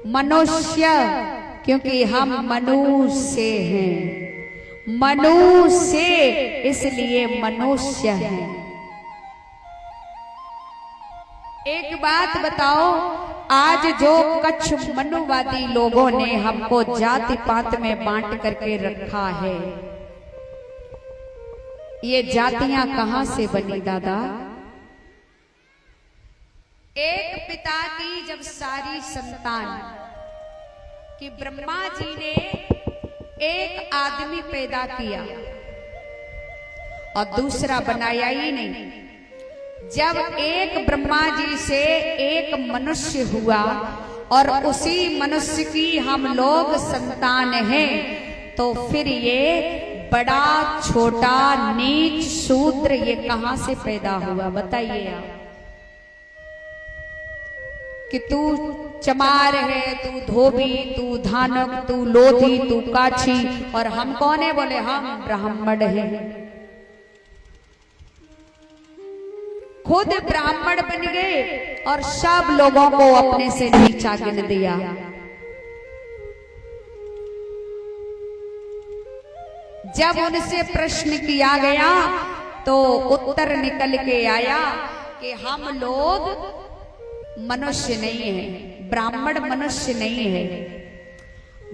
मनुष्य, क्योंकि हम मनुष्य हैं, मनुष्य इसलिए मनुष्य हैं। एक बात बताओ, आज जो कच्छ मनुवादी लोगों ने हमको जाति पात में बांट करके रखा है, ये जातियां कहां से बनी दादा? एक पिता की जब सारी संतान कि ब्रह्मा जी ने एक आदमी पैदा किया और दूसरा बनाया ही नहीं। जब एक ब्रह्मा जी से एक मनुष्य हुआ और उसी मनुष्य की हम लोग संतान हैं, तो फिर ये बड़ा छोटा नीच शूद्र ये कहां से पैदा हुआ? बताइए आप। कि तू चमार है, तू धोबी, तू धानक, तू लोधी, तू काछी, और हम कौन है? बोले हम ब्राह्मण हैं। खुद ब्राह्मण बन गए और सब लोगों को अपने से नीचा गिन दिया। जब उनसे प्रश्न किया गया तो उत्तर निकल के आया कि हम लोग मनुष्य नहीं है, ब्राह्मण मनुष्य नहीं है।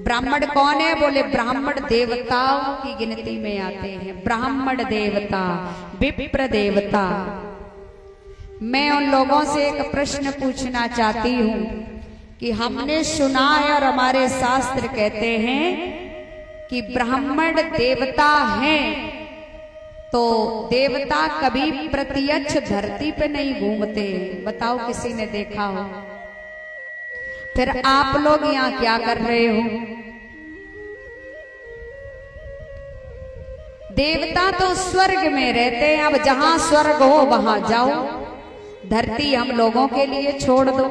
ब्राह्मण कौन है? बोले ब्राह्मण देवताओं की गिनती में आते हैं, ब्राह्मण देवता, विप्र देवता। मैं उन लोगों से एक प्रश्न पूछना चाहती हूं कि हमने सुना है और हमारे शास्त्र कहते हैं कि ब्राह्मण देवता हैं, तो देवता कभी प्रत्यक्ष धरती पे नहीं घूमते। बताओ किसी ने देखा हो? फिर आप लोग यहाँ क्या कर रहे हो? देवता तो स्वर्ग में रहते हैं, अब जहां स्वर्ग हो वहां जाओ, धरती हम लोगों के लिए छोड़ दो।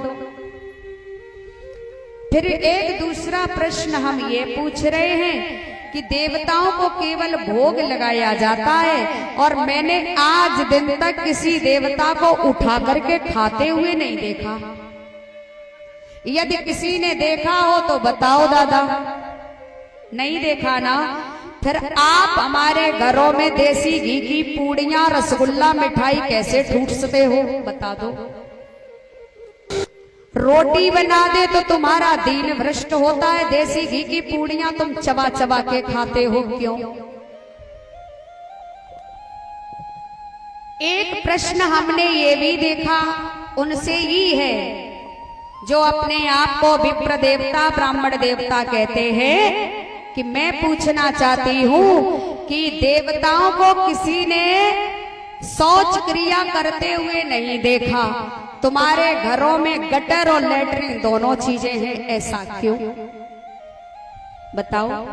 फिर एक दूसरा प्रश्न हम ये पूछ रहे हैं कि देवताओं को केवल भोग लगाया जाता है, और मैंने आज दिन तक किसी देवता को उठा करके खाते हुए नहीं देखा। यदि किसी ने देखा हो तो बताओ दादा। नहीं देखा ना? फिर आप हमारे घरों में देसी घी की पूड़ियां, रसगुल्ला, मिठाई कैसे ठूसते हो? बता दो। रोटी बना दे तो तुम्हारा दीन भ्रष्ट होता है, देसी घी की पूड़ियां तुम चबा चबा के खाते हो, क्यों? एक प्रश्न हमने ये भी देखा उनसे ही है जो अपने आप को विप्र देवता, ब्राह्मण देवता कहते हैं, कि मैं पूछना चाहती हूं कि देवताओं को किसी ने शौच क्रिया करते हुए नहीं देखा, तुम्हारे घरों में गटर और लेटरिन दोनों चीजें हैं, ऐसा क्यों? बताओ।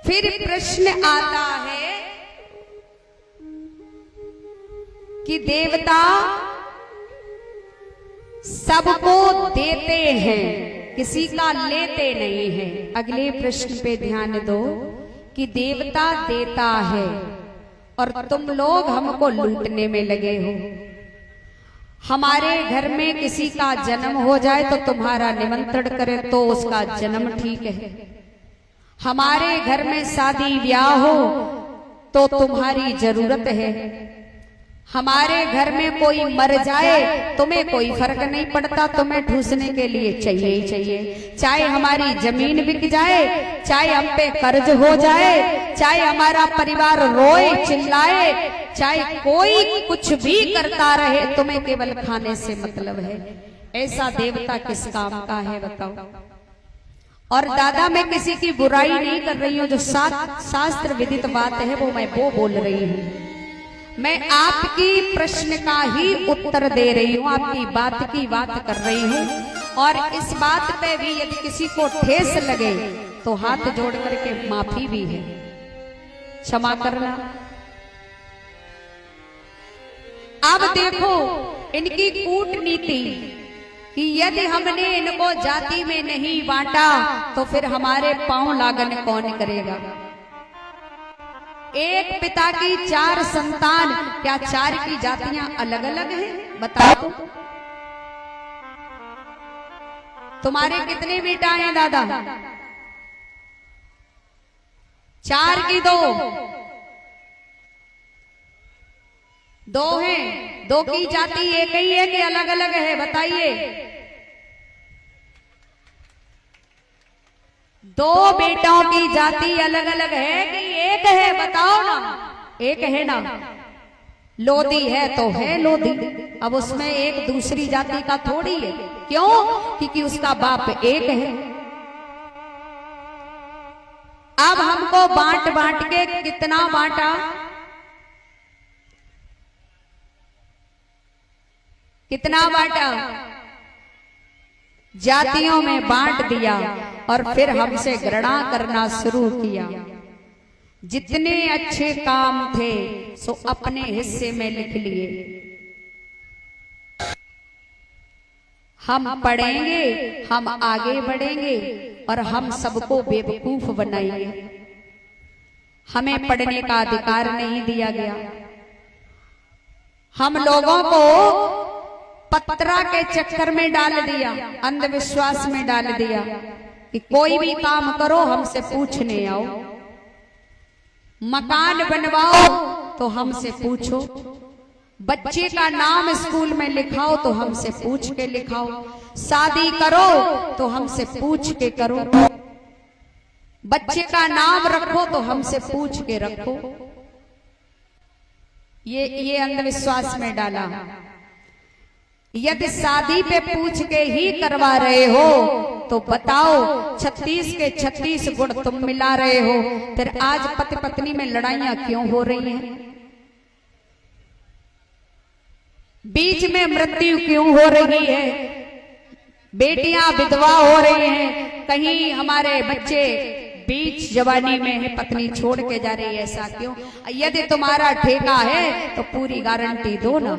फिर प्रश्न आता है कि देवता सबको देते हैं, किसी का लेते नहीं है। अगले प्रश्न पे ध्यान दो कि देवता देता है और तुम लोग हमको लूटने में लगे हो। हमारे घर में किसी का जन्म हो जाए तो तुम्हारा निमंत्रण करें तो उसका जन्म ठीक है। हमारे घर में शादी ब्याह हो तो तुम्हारी जरूरत है। हमारे घर में कोई मर जाए तुम्हें कोई फर्क नहीं पड़ता, तुम्हें ठूसने के लिए चाहिए ही चाहिए। चाहे हमारी जमीन बिक जाए, चाहे हम पे कर्ज हो जाए, चाहे हमारा परिवार रोए चिल्लाए, चाहे कोई कुछ भी करता रहे, तुम्हें केवल खाने से मतलब है। ऐसा देवता किस काम का है बताओ? और दादा मैं किसी की बुराई नहीं कर रही हूँ, जो शास्त्र विदित बात है वो मैं बोल रही हूँ। मैं आपकी प्रश्न का ही उत्तर दे रही हूँ, आपकी बात की बात कर रही हूँ। और इस बात पे भी यदि किसी को ठेस लगे तो हाथ जोड़ करके माफी भी है, क्षमा करना। अब देखो इनकी कूटनीति कि यदि हमने इनको जाति में नहीं बांटा तो फिर हमारे पांव लागन कौन करेगा? एक पिता की 4 संतान, क्या 4 की जातियां अलग अलग हैं? बताओ तो। तुम्हारे कितने बेटा हैं दादा? 4 की 2? 2 हैं। 2 की जाति एक ही है कि अलग अलग है? बताइए। 2 बेटों की जाति अलग अलग है कि एक है? बताओ ना। एक है ना। लोधी है तो है लोधी, अब उसमें एक दूसरी जाति का थोड़ी है। क्यों? क्योंकि उसका बाप एक है। अब हमको बांट बांट के कितना बांटा? कितना बांटा? जातियों में बांट दिया और फिर हमसे घृणा करना शुरू किया। जितने अच्छे काम थे सो अपने हिस्से में लिख लिए। हम पढ़ेंगे, हम आगे बढ़ेंगे और हम सबको बेवकूफ बनाएंगे। हमें पढ़ने का अधिकार नहीं दिया गया। हम लोगों को पत्रा के चक्कर में डाल दिया, अंधविश्वास में डाल दिया कि कोई भी काम करो हमसे पूछने आओ, मकान बनवाओ तो हमसे पूछो, बच्चे का नाम स्कूल में लिखाओ तो हमसे पूछ के लिखाओ, शादी करो तो हमसे पूछ के करो, बच्चे का नाम रखो तो हमसे पूछ के रखो। ये अंधविश्वास में डाला। यदि शादी पे पूछ के ही करवा रहे हो तो बताओ 36 के 36 गुण तुम मिला रहे हो, फिर आज पति पत्नी में लड़ाइयां क्यों हो रही हैं? बीच में मृत्यु क्यों हो रही है? बेटियां विधवा हो रही हैं, कहीं हमारे बच्चे बीच जवानी में है, पत्नी छोड़ के जा रही है, ऐसा क्यों? यदि तुम्हारा ठेका है तो पूरी गारंटी दो ना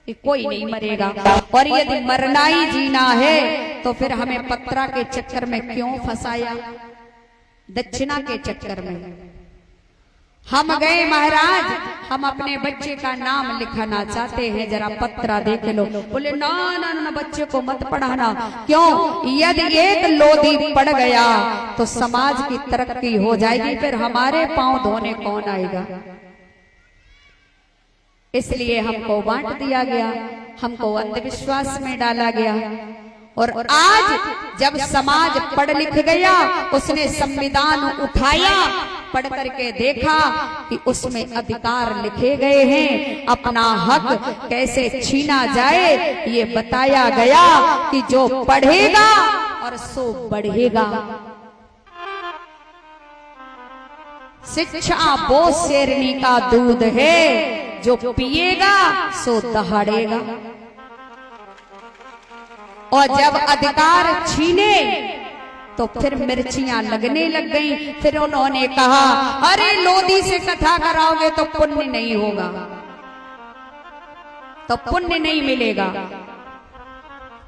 कि कोई नहीं मरेगा, और यदि मरना ही जीना है तो फिर हमें पत्रा के चक्कर में क्यों फंसाया? दक्षिणा के चक्कर में हम गए महाराज, हम अपने बच्चे का नाम लिखाना चाहते हैं, जरा पत्रा देख लो। बोले ना ना ना, बच्चे को मत पढ़ाना। क्यों? यदि एक लोधी पड़ गया तो समाज की तरक्की हो जाएगी, फिर हमारे पांव धोने कौन आएगा? इसलिए हमको बांट दिया गया, हमको अंधविश्वास में डाला गया। और आज जब समाज पढ़ लिख गया, उसने संविधान उठाया, पढ़ करके देखा कि उसमें अधिकार लिखे गए हैं, अपना हक कैसे छीना जाए ये बताया गया कि जो पढ़ेगा और सो बढ़ेगा। शिक्षा वो शेरनी का दूध है, जो पिएगा सो दहाड़ेगा। और जब अधिकार छीने तो फिर मिर्चियां लगने लग गई। फिर उन्होंने कहा, अरे लोधी से कथा कराओगे तो पुण्य नहीं होगा, तो पुण्य नहीं मिलेगा।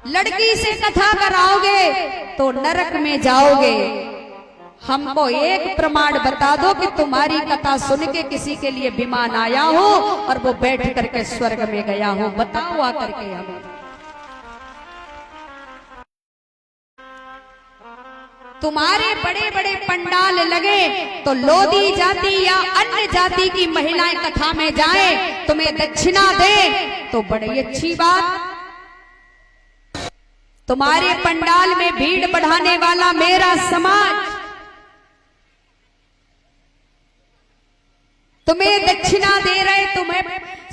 लड़की से कथा कराओगे तो नरक में जाओगे। हमको एक प्रमाण बता दो कि तुम्हारी कथा सुन के किसी के लिए विमान आया हो और वो बैठ करके स्वर्ग में गया हो, बताओ आकर के हमें। तुम्हारे बड़े बड़े पंडाल लगे तो लोधी जाति या अन्य जाति की महिलाएं कथा में जाएं, तुम्हें दक्षिणा दें तो बड़ी अच्छी बात। तुम्हारे पंडाल में भीड़ बढ़ाने वाला मेरा समाज तुम्हें दक्षिणा दे रहे, तुम्हें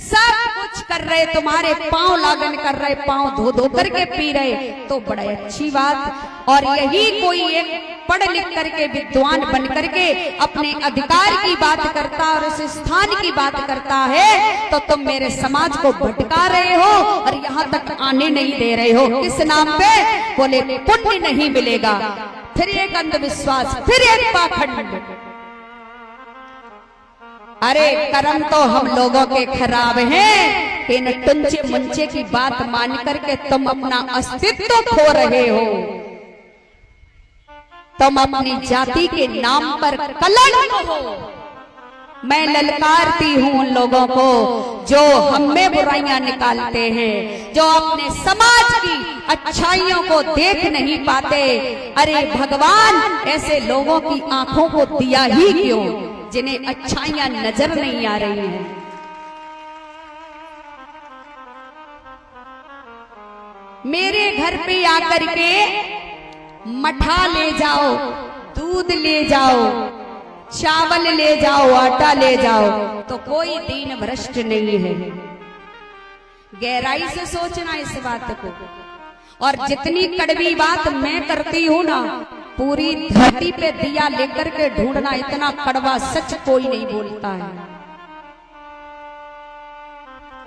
सब कुछ कर रहे, तुम्हारे पांव लागन कर रहे, पांव धो धो करके पी रहे, तो बड़ी अच्छी बात। और यही कोई एक पढ़ लिख करके विद्वान बन करके अपने अधिकार की बात करता और उस स्थान की बात करता है तो तुम मेरे समाज को भटका रहे हो और यहाँ तक आने नहीं दे रहे हो। किस नाम पे? बोले पुण्य नहीं मिलेगा। फिर एक अंधविश्वास, फिर एक पाखंड। अरे कर्म तो हम लोगों के खराब हैं कि न टुंचे मुंचे की बात मान करके तुम अपना अस्तित्व खो रहे हो। तुम अपनी जाति के नाम पर कलंक हो, मैं ललकारती हूं उन लोगों को जो हम में बुराइयां निकालते हैं, जो अपने समाज की अच्छाइयों को देख नहीं पाते। अरे भगवान, ऐसे लोगों की आंखों को दिया ही क्यों जिन्हें अच्छाइयां नजर नहीं आ रही हैं। मेरे घर पे आकर के मठा ले जाओ, दूध ले जाओ, चावल ले जाओ, आटा ले जाओ, तो कोई दीन भ्रष्ट नहीं है। गहराई से सोचना इस बात को। और जितनी कड़वी बात मैं करती हूं ना, पूरी धरती पे दिया लेकर के ढूंढना, इतना कड़वा सच कोई नहीं बोलता है।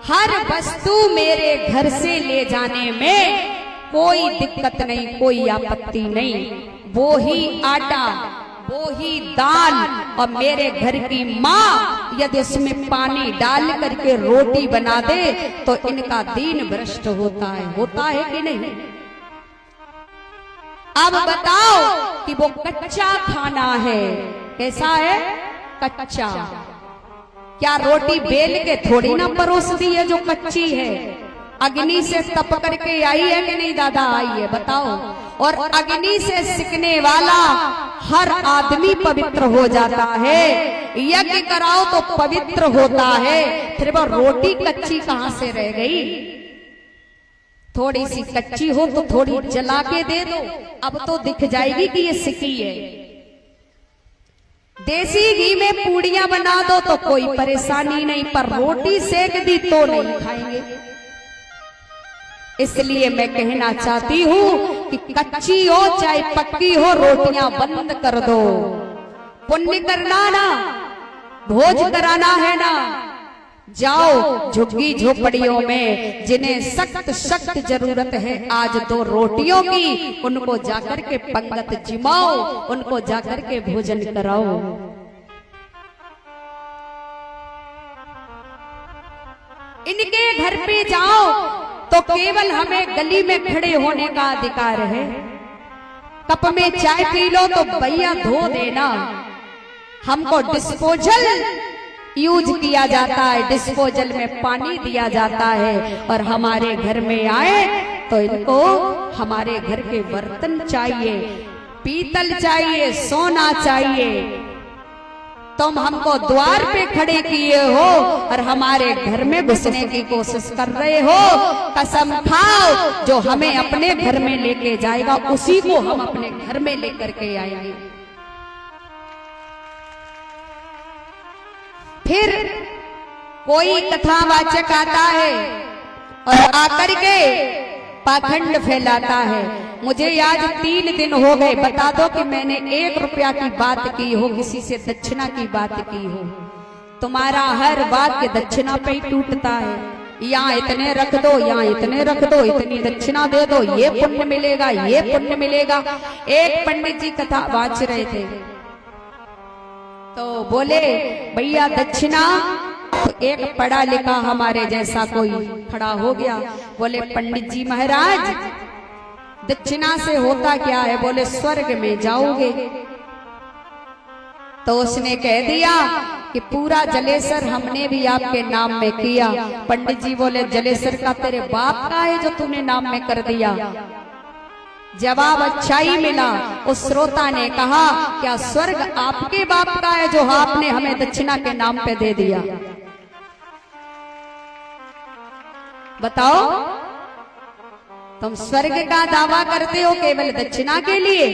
हर वस्तु मेरे घर से ले जाने में कोई दिक्कत नहीं, कोई आपत्ति नहीं। वो ही आटा, वो ही दाल, और मेरे घर की माँ यदि उसमें पानी डाल करके रोटी बना दे तो इनका दीन भ्रष्ट होता है कि नहीं? अब बताओ कि वो कच्चा खाना है, कैसा है? कच्चा। क्या रोटी बेल के थोड़ी ना परोस दी है जो कच्ची है? अग्नि से तप करके आई है कि नहीं दादा? आई है, बताओ। और अग्नि से सिकने वाला हर आदमी पवित्र हो जाता है। यज्ञ कराओ तो पवित्र होता है। फिर वो रोटी कच्ची कहां से रह गई? थोड़ी सी कच्ची हो तो थोड़ी जला के दे दो, अब तो दिख जाएगी कि ये सिकी है। देसी घी में पूड़ियां बना दो तो कोई परेशानी नहीं, पर रोटी सेक दी तो नहीं खाएंगे। इसलिए मैं कहना चाहती हूं कि कच्ची हो चाहे पक्की हो, रोटियां बंद कर दो। पुण्य करना ना, भोज कराना है ना, जाओ झुग्गी झोपड़ियों में जिन्हें सख्त सख्त जरूरत है आज 2 रोटियों की, उनको जाकर के पंगत जिमाओ, उनको जाकर के भोजन कराओ। इनके घर पे जाओ तो केवल हमें गली में खड़े होने का अधिकार है। कप में चाय पी लो तो भैया धो देना। हमको डिस्पोजल यूज किया जाता है, डिस्पोजल में पानी दिया जाता है, और हमारे घर में आए तो इनको हमारे घर के बर्तन चाहिए, पीतल चाहिए, सोना चाहिए। तुम हमको द्वार पे खड़े किए हो और हमारे घर में घुसने की कोशिश कर रहे हो। कसम खाओ, जो हमें अपने घर में लेके जाएगा उसी को हम अपने घर में लेकर के आएंगे। फिर कोई कथावाचक आता है और आकर के पाखंड फैलाता है। मुझे आज 3 दिन हो गए, बता दो कि मैंने 1 रुपया की बात की हो, किसी से दक्षिणा की बात की हो। तुम्हारा हर वाक्य दक्षिणा पे ही टूटता है। यहाँ इतने रख दो, यहाँ इतने रख दो, इतनी दक्षिणा दे दो, ये पुण्य मिलेगा, ये पुण्य मिलेगा। एक पंडित जी कथा वाच रहे थे तो बोले, भैया दक्षिणा। तो एक पढ़ा लिखा हमारे जैसा कोई खड़ा हो गया, बोले पंडित जी महाराज दक्षिणा से होता क्या है? बोले स्वर्ग में जाओगे। तो उसने कह दिया कि पूरा जलेसर हमने भी आपके नाम में किया। पंडित जी बोले जलेसर का तेरे बाप का है जो तूने नाम में कर दिया? जवाब अच्छा ही मिला। उस श्रोता ने कहा, क्या स्वर्ग आपके बाप का है जो आपने हमें दक्षिणा के नाम पे दे दिया? बताओ, तुम स्वर्ग का दावा करते हो केवल दक्षिणा के लिए?